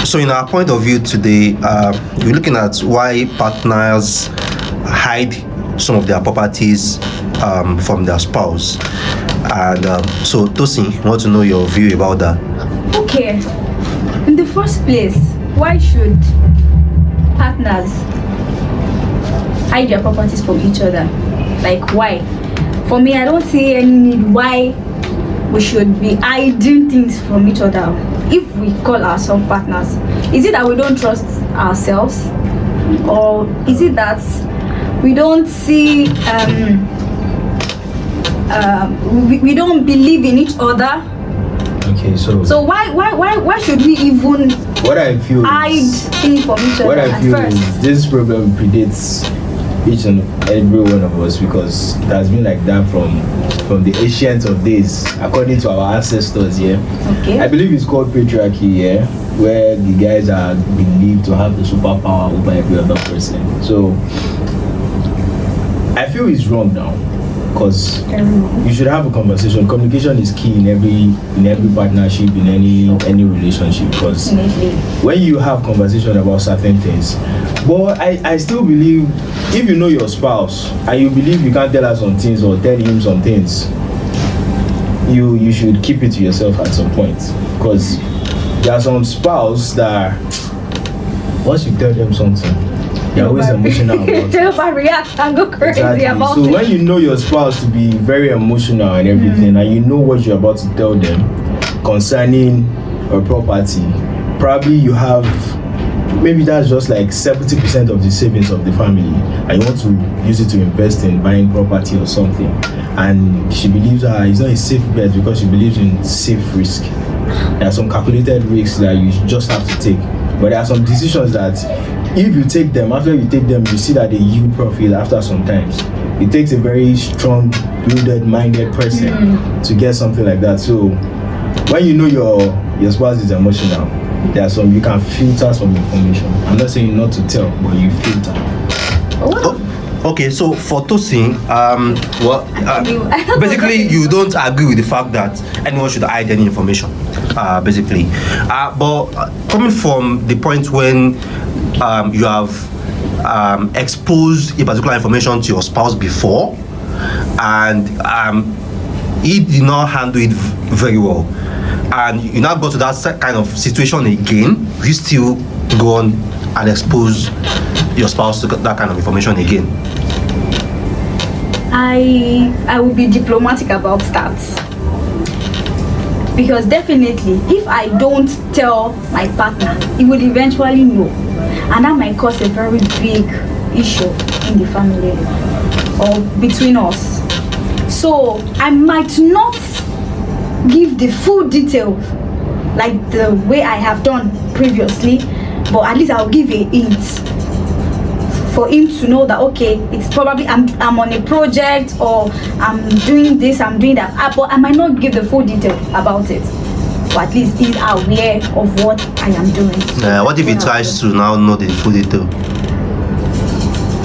So, in our point of view today, we're looking at why partners hide some of their properties from their spouse. And so, Tosin, I want to know your view about that. Okay. In the first place, why should partners hide their properties from each other? Like, why? For me, I don't see any need why we should be hiding things from each other if we call ourselves partners. Is it that we don't trust ourselves, or is it that we don't see we don't believe in each other? Okay, so why should we even what I feel hide things from each other? What I feel first? is this problem predates each and every one of us, because it has been like that from the ancient of days, according to our ancestors. Yeah. Okay. I believe it's called patriarchy. Yeah, where the guys are believed to have the superpower over every other person. So I feel it's wrong now, because you should have a conversation. Communication is key in every partnership, in any relationship, because when you have conversation about certain things. But I still believe, if you know your spouse and you believe you can't tell her some things or tell him some things, you should keep it to yourself at some point, because there are some spouse that once you tell them something, they're always emotional about it. They'll react and go crazy about so it. when you know your spouse to be very emotional and everything, and you know what you're about to tell them concerning a property, probably you have, maybe that's just like 70% of the savings of the family, and you want to use it to invest in buying property or something, and she believes it's not a safe bet because she believes in safe risk. There are some calculated risks that you just have to take, but there are some decisions that if you take them, after you take them, you see that they yield profit after some times. It takes a very strong, minded person to get something like that. So when you know your spouse is emotional, there are some, you can filter some information. I'm not saying not to tell, but you filter. Okay, so for Tosin, basically you don't agree with the fact that anyone should hide any information, basically. But coming from the point when you have exposed a particular information to your spouse before, and he did not handle it very well, and you now go to that kind of situation again, you still go on and expose your spouse to that kind of information again? I will be diplomatic about that, because definitely if I don't tell my partner, he will eventually know, and that might cause a very big issue in the family or between us. So I might not give the full details like the way I have done previously, but at least I'll give a hint for him to know that okay, it's probably I'm on a project, or I'm doing this, I'm doing that, but I might not give the full detail about it, but at least he's aware of what I am doing. What if he tries to now know the full detail?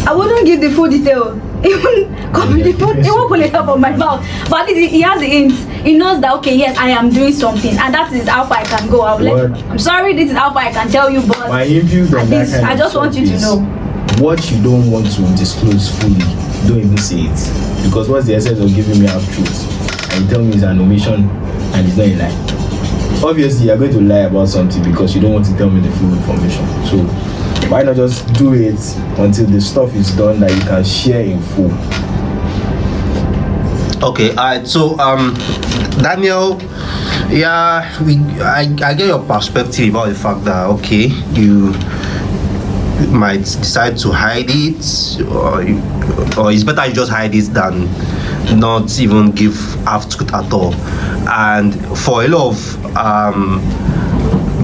I wouldn't give the full detail. He won't pull it up on my mouth, but at least he has the hint. He knows that okay, yes, I am doing something, and that is how far I can go. I'm sorry, this is how far I can tell you, but my input on that kind I just want you to know. What you don't want to disclose fully, don't even say it, because what's the essence of giving me half truth and you tell me it's an omission and it's not a lie? Obviously you're going to lie about something because you don't want to tell me the full information. So why not just do it until the stuff is done that you can share in full? Okay, so Daniel, I get your perspective about the fact that okay, you might decide to hide it, or it's better you just hide it than not even give half truth at all. And for a lot of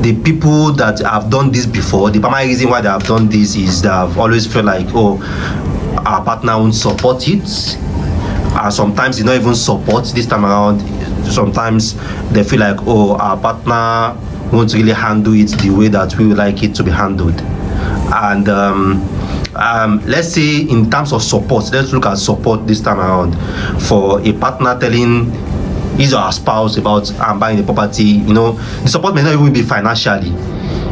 the people that have done this before, the primary reason why they have done this is they have always felt like, oh, our partner won't support it. Sometimes they don't even support this time around. Sometimes they feel like, oh, our partner won't really handle it the way that we would like it to be handled. And let's say in terms of support, let's look at support this time around. For a partner telling his or her spouse about buying the property, the support may not even be financially.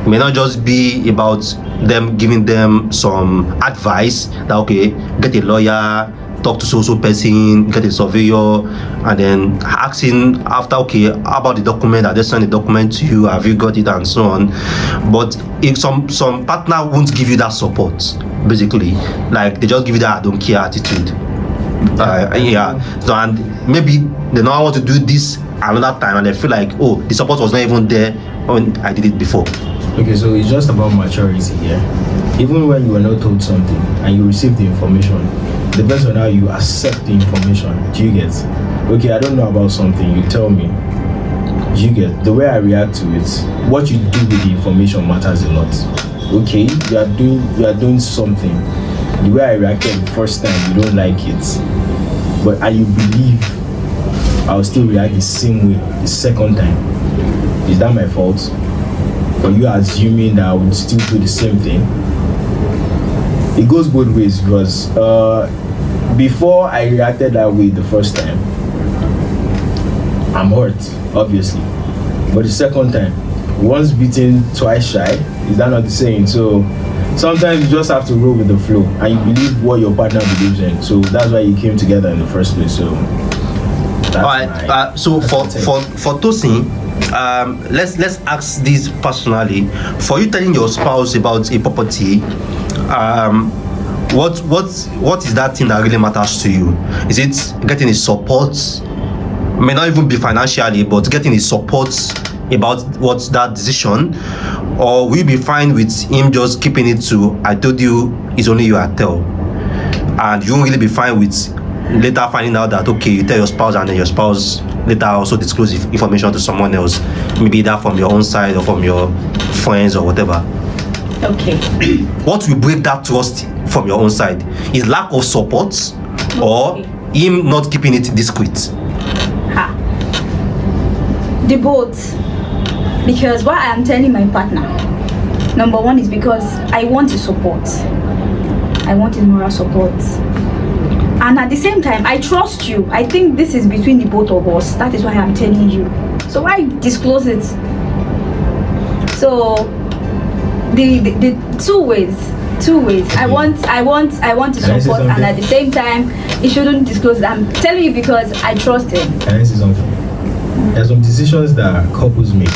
may not just be about them giving them some advice that okay, get a lawyer, talk to so person, get a surveyor, and then asking after, okay, how about the document? That they send the document to you, have you got it, and so on. But if some partner won't give you that support, basically, like they just give you that I don't care attitude. So and maybe they know I want to do this another time, and they feel like, oh, the support was not even there when I did it before. Okay, so it's just about maturity here. Even when you were not told something and you receive the information, depends on how you accept the information. Do you get? Okay, I don't know about something, you tell me. Do you get? The way I react to it, what you do with the information matters a lot. Okay, you are doing something. The way I reacted the first time, you don't like it. But and you believe I'll still react the same way the second time. Is that my fault? For you assuming that I would still do the same thing? It goes both ways, because before I reacted that way the first time, I'm hurt, obviously. But the second time, once beaten, twice shy, is that not the saying? So sometimes you just have to roll with the flow, and you believe what your partner believes in. So that's why you came together in the first place. So that's alright, so for Tosin, let's ask this personally. For you telling your spouse about a property, what is that thing that really matters to you? Is it getting his support? May not even be financially, but getting his support about what's that decision, or will you be fine with him just keeping it to I told you it's only you I tell, and you won't really be fine with later finding out that okay, you tell your spouse and then your spouse later also disclose information to someone else, maybe that from your own side or from your friends or whatever? Okay. What will break that trust from your own side? Is lack of support or him not keeping it discreet? The both. Because why I am telling my partner, number one is because I want his support. I want his moral support. And at the same time, I trust you. I think this is between the both of us. That is why I'm telling you. So why disclose it? So the two ways. I want to support, and at the same time, he shouldn't disclose it. I'm telling you because I trust him. Can I say something? There are some decisions that couples make.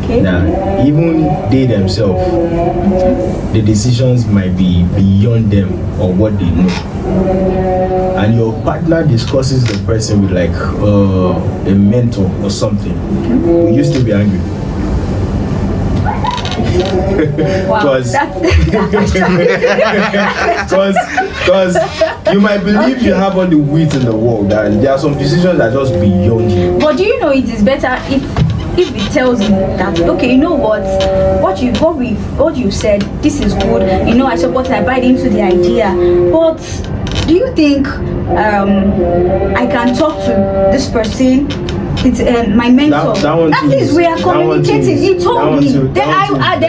Okay. That even they themselves, the decisions might be beyond them or what they know. And your partner discusses the person with like a mentor or something. Will you still be angry? Wow, Because you might believe you have all the wit in the world, and there are some decisions that are just beyond you. But do you know it is better if it tells him that okay, you know what you said, this is good, I support, I buy into the idea, but do you think I can talk to this person? It's my mentor. That is we are communicating. He told me. Then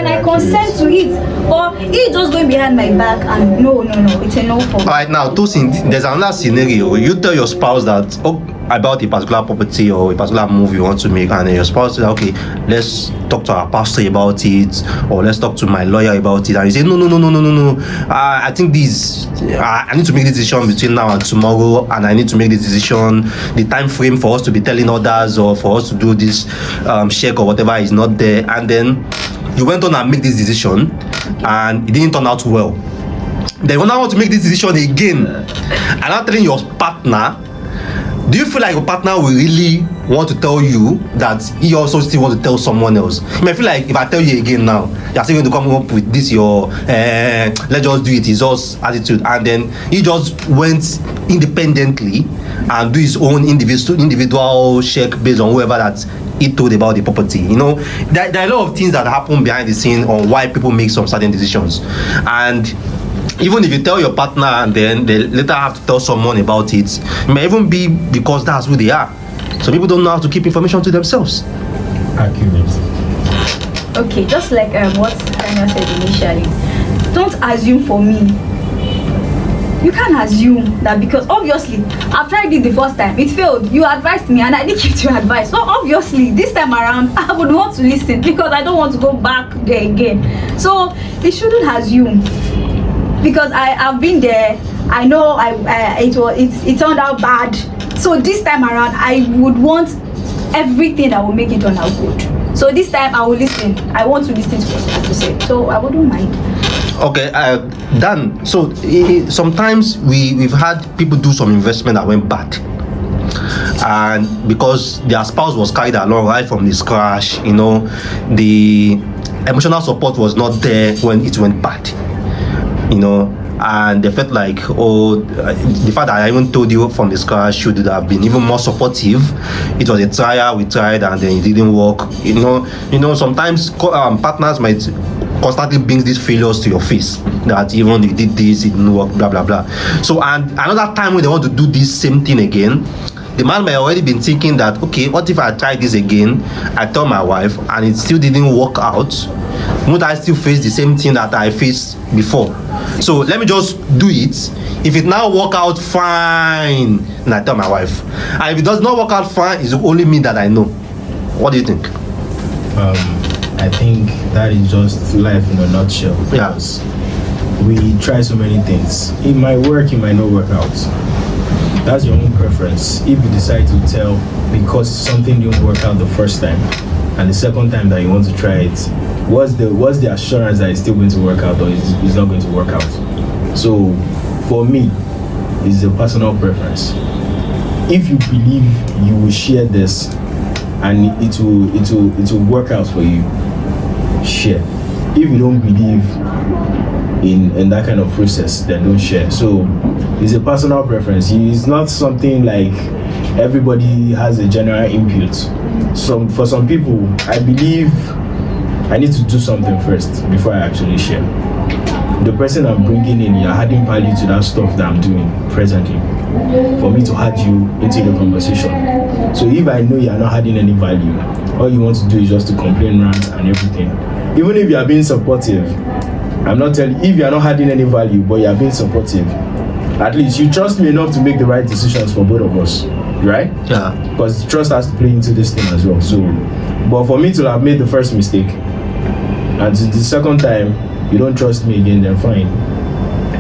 I consent to it. Or he just going behind my back and no, it's a no for me. Alright, now Tosin, there's another scenario. You tell your spouse that about a particular property or a particular move you want to make, and then your spouse says, okay, let's talk to our pastor about it, or let's talk to my lawyer about it, and you say no. I think I need to make this decision between now and tomorrow, and I need to make this decision. The time frame for us to be telling others or for us to do this check or whatever is not there, and then you went on and make this decision and it didn't turn out well. Then when I want to make this decision again and I'm telling your partner, do you feel like your partner will really want to tell you that he also still want to tell someone else? You might feel like if I tell you again now, you're still going to come up with this your let's just do it, it's just attitude, and then he just went independently and do his own individual check based on whoever that he told about the property. There are a lot of things that happen behind the scene on why people make some certain decisions, and even if you tell your partner and then they later have to tell someone about it, it may even be because that's who they are. So people don't know how to keep information to themselves. Accurate. Okay, just like what Daniel said initially, don't assume for me. you can't assume that, because obviously I've tried it the first time, it failed, you advised me and I didn't keep your advice, so obviously this time around I would want to listen, because I don't want to go back there again. So it shouldn't assume, because I've been there, I know it turned out bad. So this time around I would want everything that will make it turn out good. So this time I will listen. I want to listen to what you have to say, so I wouldn't mind. Okay, Dan. So sometimes we've had people do some investment that went bad, and because their spouse was carried along right from the scratch, the emotional support was not there when it went bad, and they felt like, the fact that I even told you from the scratch should have been even more supportive. It was a trial, we tried, and then it didn't work. Sometimes partners might constantly brings these failures to your face, that even you did this, it didn't work, blah blah blah. So, and another time when they want to do this same thing again, the man may already been thinking that, okay, what if I try this again, I tell my wife and it still didn't work out, won't I still face the same thing that I faced before? So let me just do it. If it now work out fine, and I tell my wife, and if it does not work out fine, it's only me that I know. What do you think? I think that is just life in a nutshell. Yeah. Because we try so many things. It might work, it might not work out. That's your own preference. If you decide to tell because something didn't work out the first time, and the second time that you want to try it, what's the assurance that it's still going to work out, or it's not going to work out? So for me, it's a personal preference. If you believe you will share this and it will work out for you, share. If you don't believe in that kind of process, then don't share. So it's a personal preference. It's not something like everybody has a general input. For some people, I believe I need to do something first before I actually share. The person I'm bringing in, you're adding value to that stuff that I'm doing presently, for me to add you into the conversation. So if I know you're not adding any value, all you want to do is just to complain, rant and everything. Even if you are being supportive, I'm not telling, if you are not adding any value but you are being supportive, at least you trust me enough to make the right decisions for both of us, right? Yeah. Because trust has to play into this thing as well. So, but for me to have made the first mistake and the second time you don't trust me again, then fine,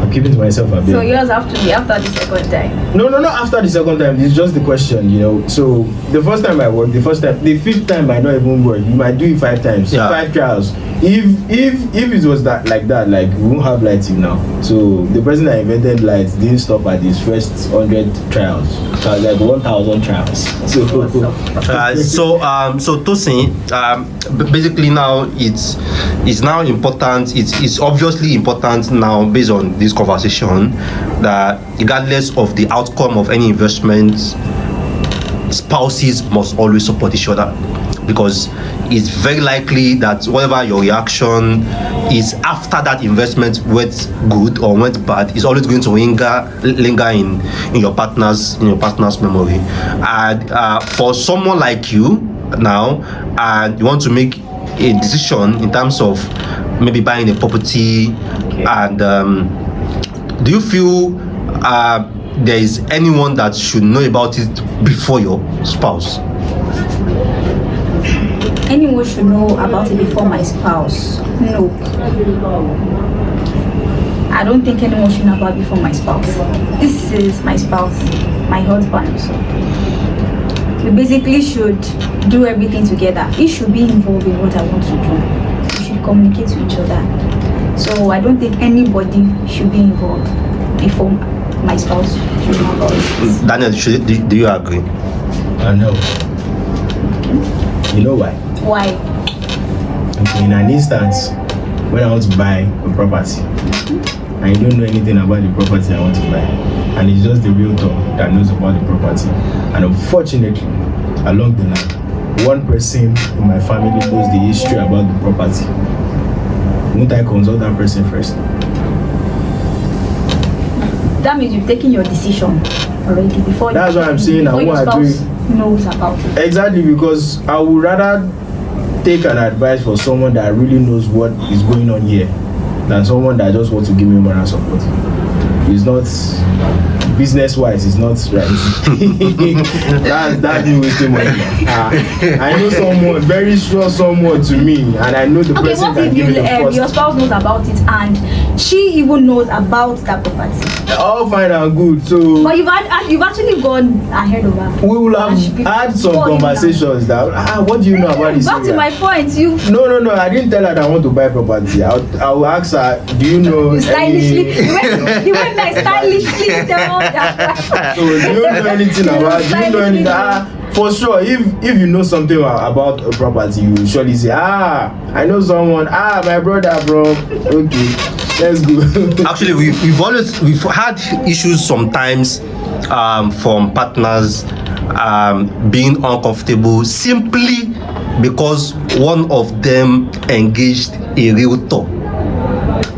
I'm keeping to myself a bit. So yours have to be after the second time? No, not after the second time. It's just the question, So the first time I worked, the fifth time might not even work. You might do it 5 times, 5 trials. If it was like we won't have lights now. So the person that invented lights didn't stop at his first 100 trials. So like 1,000 trials. So so Tosin, basically now it's now important. It's obviously important now, based on this conversation, that regardless of the outcome of any investment, spouses must always support each other, because it's very likely that whatever your reaction is after that investment went good or went bad, is always going to linger in your partner's memory. And for someone like you now, and you want to make a decision in terms of maybe buying a property, and do you feel there is anyone that should know about it before your spouse? Anyone should know about it before my spouse? No. I don't think anyone should know about it before my spouse. This is my spouse, my husband. So we basically should do everything together. He should be involved in what I want to do. We should communicate to each other. So I don't think anybody should be involved before my spouse should know about it. Daniel, do you agree? No. You know why? Why? Okay, in an instance, when I want to buy a property, and you don't know anything about the property I want to buy, and it's just the realtor that knows about the property, and unfortunately, along the line, one person in my family knows the history about the property. Won't I consult that person first? That means you've taken your decision already before. That's what I'm saying. I won't agree. Knows about it. Exactly, because I would rather take an advice for someone that really knows what is going on here than someone that just wants to give me moral support. it's not business-wise. It's not right. that's me wasting money. I know someone, very sure someone to me, and I know the Okay, person what can if give me the first. your spouse knows about it and she even knows about that property? All fine and good. So But you've actually gone ahead of her. we will have had some conversations that what do you know about this Back to area? my point, you No. I didn't tell her that I want to buy property. I will ask her, do you know stylishly any... you went like stylishly tell that. So do you know anything about? Do you know anything? For sure, if you know something about a property, you will surely say, I know someone. My brother, bro. Okay, let's go. Actually, we've had issues sometimes from partners being uncomfortable simply because one of them engaged a realtor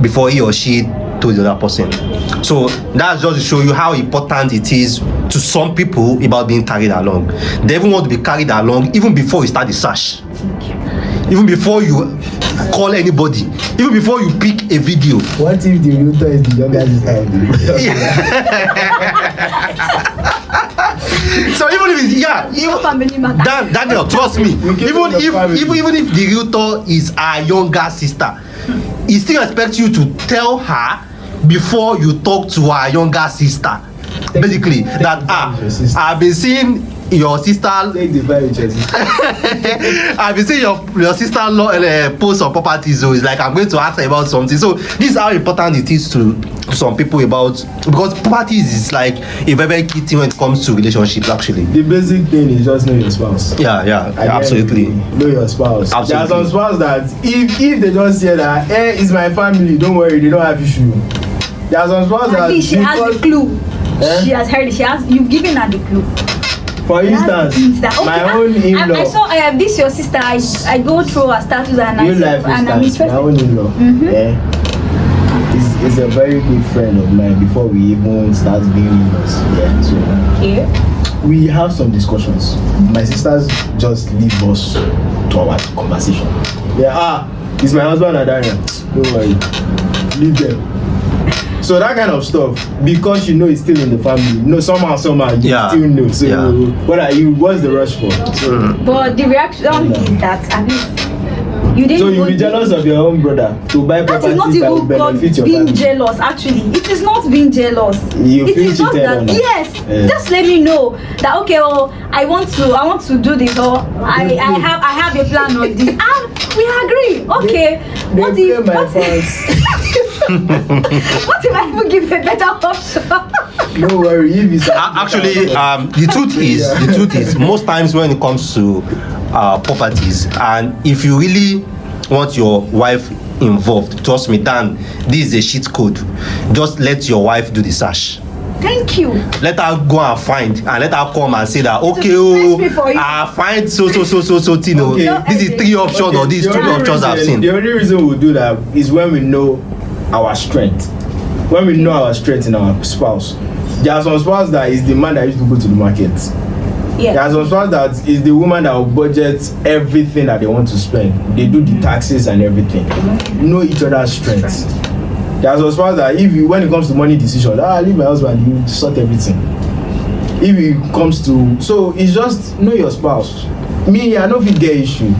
before he or she told the other person. So that's just to show you how important it is to some people about being carried along. They even want to be carried along even before you start the search, even before you call anybody, even before you pick a video. What if the realtor is the younger So even if it's, Daniel, trust me, even if the realtor is our younger sister, he still expects you to tell her before you talk to our younger sister. Basically, that I've been seeing your sister. I've been seeing your sister post on properties. So it's like I'm going to ask her about something. So this is how important it is to some people about, because properties is like a very key thing when it comes to relationships. Actually, the basic thing is just know your spouse. Yeah, absolutely. Know your spouse. Absolutely. There are some spouse that if they just say that, it's my family, don't worry, they don't have issue. There are some spouse that she has the clue. She has heard it. You've given her the clue. For instance, my own in-law. I saw this your sister. I go through her status and I'm interested. My own in-law. Is a very good friend of mine before we even start being in-laws. So we have some discussions. My sisters just leave us to our conversation. It's my husband and Daniel. Don't worry, leave them. So that kind of stuff, because it's still in the family. Somehow you still know. So what's the rush for? But the reaction is that at least you didn't. So you'll be jealous of your own brother to buy property that will benefit your being family. jealous. Actually, it is not being jealous. You it feel is just that just let me know that I want to do this, or I have a plan on this. We agree. Okay. What if I even give a better option? No worry. Actually, the truth is most times when it comes to properties, and if you really want your wife involved, trust me, Dan, this is a cheat code. Just let your wife do the search. Thank you. Let her go and find, and let her come and say that I find so Tino. This is 3 options or these 2 options I've seen. The only reason we do that is when we know our strength. When we know our strength in our spouse. There are some spouse that is the man that used to go to the market. Yeah. There are some spouse that is the woman that will budget everything that they want to spend. They do the taxes and everything. Know each other's strengths. There are some spouse that when it comes to money decisions, leave my husband, you sort everything. If it comes to, so it's just know your spouse. Me, I don't get issue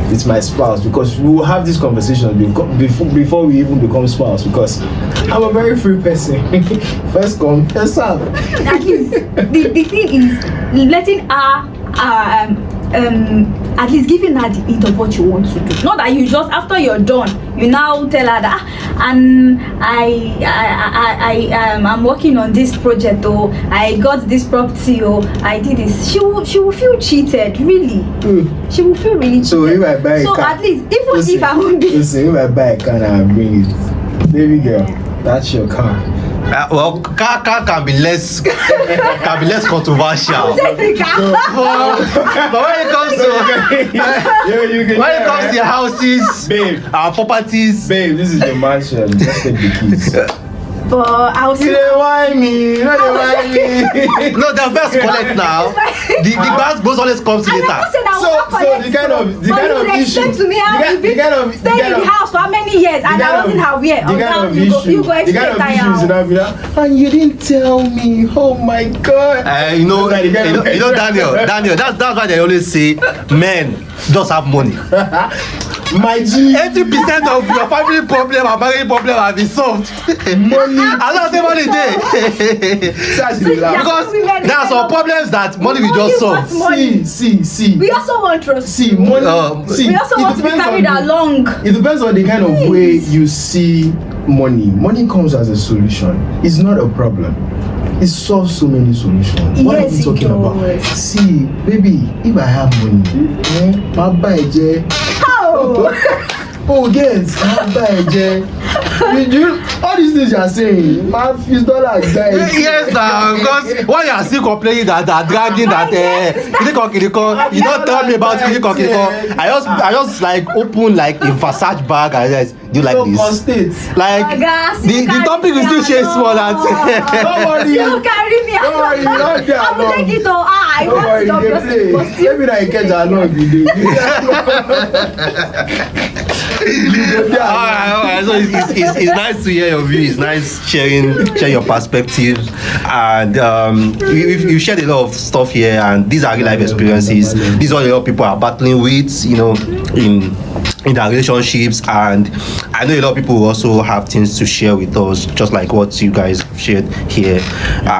with my spouse, because we will have this conversation before we even become spouse, because I'm a very free person. First come, first serve. At least the thing is letting her at least giving her the hint of what you want to do. Not that you just after you're done, you now tell her that and I'm working on this project, or I got this property, or I did this. She will feel cheated, really. She will feel really cheated. So if I buy a car, at least if I won't be. Listen, if I buy a car and I bring it, baby girl, that's your car. Well, car can be less controversial. Take the car. But when it comes to houses, babe, our properties, babe, this is the mansion. Just take the keys. But I was. You don't want me. No, the best collect now. The grass goes always comes later. So the kind of issue. To me, how you've been staying in the house for how many years? and I wasn't aware. The kind of issue, You go the kind of issues in Abia, and you didn't tell me. Oh my God. You know, Daniel, that's why they always say men just have money. My G, 80% of your family problem and marriage problem have been solved. money. I don't say money there. Because there are some problems that money will just solve. See. We also want trust. See, money. See, We also want to be carried along. It depends on the kind of way you see money. Money comes as a solution. It's not a problem. It solves so many solutions. What are Yes, we talking it about? does. See, baby, if I have money, my buy How? oh yes, my buy you all these things you are saying, my $50 guys. Yes, because when you are still complaining that dragging that you don't tell me about Kiriko. I just like open like a Versace bag and just do like this. Like the topic is still shade small and Don't worry. You carry me Don't worry, you don't get I will along. take it all. I Don't want worry, to you obviously can play. Maybe I catch along with you. Alright. So it's nice to hear your view. It's nice share your perspectives, and you shared a lot of stuff here, and these are real life experiences. These are what a lot of people are battling with, you know, in their relationships, and I know a lot of people also have things to share with us, just like what you guys shared here.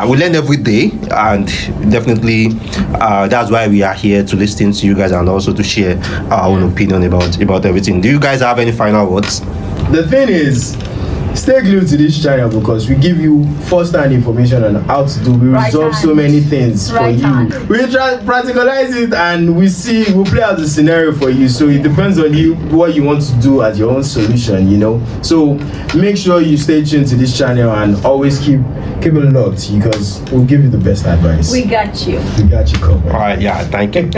We learn every day, and definitely that's why we are here, to listen to you guys and also to share our own opinion about everything. Do you guys have any final words? The thing is, stay glued to this channel because we give you first-hand information on how to do. We resolve so many things for you. We try practicalize it, and we play out the scenario for you. So it depends on you what you want to do as your own solution, you know. So make sure you stay tuned to this channel and always keep it locked because we'll give you the best advice. We got you. We got you covered. All right, yeah, thank you.